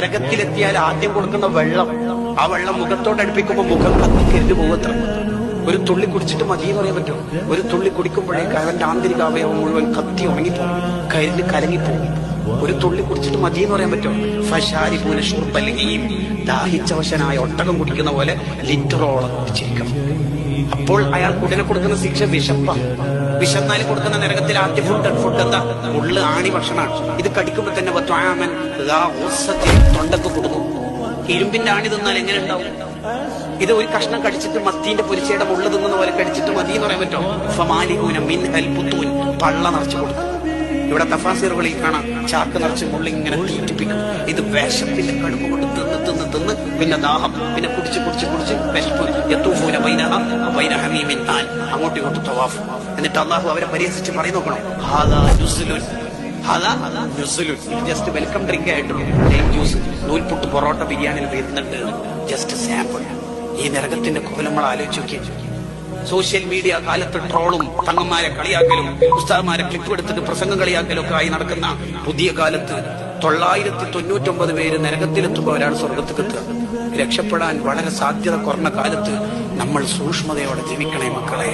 നരകത്തിലെത്തിയാൽ ആദ്യം കൊടുക്കുന്ന വെള്ളം, ആ വെള്ളം മുഖത്തോടടുപ്പിക്കുമ്പോൾ മുഖം കത്തിക്കരിഞ്ഞു പോകത്ര. ഒരു തുള്ളി കുടിച്ചിട്ട് മതി എന്ന് പറയാൻ പറ്റുമോ? ഒരു തുള്ളി കുടിക്കുമ്പോഴേക്ക് അവന്റെ ആന്തരിക അവയവം മുഴുവൻ കത്തി ഉണങ്ങിപ്പോകും, കരിഞ്ഞ് കലങ്ങിപ്പോകും. ഒരു തുള്ളി കുടിച്ചിട്ട് മതി എന്ന് പറയാൻ പറ്റുമോ? ഫശാരിപൂന ഷുർബല്ലിയും, ദാഹിച്ചവശനായ ഒട്ടകം കുടിക്കുന്ന പോലെ ലിറ്ററോളം കുടിച്ചിരിക്കണം. അപ്പോൾ അയാൾക്ക് ഉടനെ കൊടുക്കുന്ന ശിക്ഷ വിശപ്പ. വിശന്നാലും കൊടുക്കുന്ന നരകത്തിൽ ആദ്യ ഫുഡ് എന്താ? ഉള്ളു ആണി ഭക്ഷണമാണ്. ഇത് കടിക്കുമ്പോൾ തന്നെ തൊണ്ടക്ക് കൊടുക്കും. ഇരുമ്പിന്റെ ആണി തിന്നാൽ എങ്ങനെ ഉണ്ടാവും? ഇത് ഒരു കഷ്ണം കടിച്ചിട്ട് മത്തീന്റെ പൊരിച്ചയുടെ മുള്ള തിന്നുന്ന പോലെ കടിച്ചിട്ട് മതി എന്ന് പറയാൻ പറ്റുമോ? ഫമാലിഹൂന മിൻഹൽ ബുത്തൂൻ, പള്ള നിറച്ചു കൊടുക്കും. ഇവിടെ തഫാസീറുകളിൽ കാണാം ചാക്ക് നിറച്ച് മുള്ളി ഇങ്ങനെ തീറ്റിപ്പിക്കും. ഇത് വിശപ്പിന്റെ കടുപ്പ് കൊണ്ട് തിന്ന് തിന്ന് തിന്ന് പിന്നെ ദാഹം, പിന്നെ കുടിച്ച് കുടിച്ച് കുടിച്ച് വിശപ്പ്. യത്തൂഫൂന ബൈനഹ ബൈന ഹമീമിൻ ആൻ, അങ്ങോട്ടും ഇങ്ങോട്ടും തവാഫ്. എന്നിട്ട് അള്ളാഹു അവരെ പരിഹസിച്ച് പറയും, നോക്കണം, ഹാദാ നുസ്ലുൻ, ഹാദാ നുസ്ലുൻ. ഇത് ജസ്റ്റ് വെൽക്കം ഡ്രിങ്ക് ആയിട്ടും ലൈം ജ്യൂസ്, നൂൽപുട്ട്, പൊറോട്ട, ബിരിയാണിയിൽ വരുന്നുണ്ട്. Just sample. ഈ നരകത്തിന്റെ കോലം നമ്മൾ ആലോചിച്ച് നോക്കിയ. സോഷ്യൽ മീഡിയ കാലത്ത് ട്രോളും തങ്ങന്മാരെ കളിയാക്കലും ഉസ്താദന്മാരെ ക്ലിപ്പ് എടുത്തിട്ട് പ്രസംഗം കളിയാക്കലും ഒക്കെ ആയി നടക്കുന്ന പുതിയ കാലത്ത് 999 പേര് നരകത്തിലെത്തുമ്പോൾ ഒരാൾ സ്വർഗത്തിലെത്തുക. രക്ഷപ്പെടാൻ വളരെ സാധ്യത കുറഞ്ഞ കാലത്ത് നമ്മൾ സൂക്ഷ്മതയോടെ ജീവിക്കണേ മക്കളെ.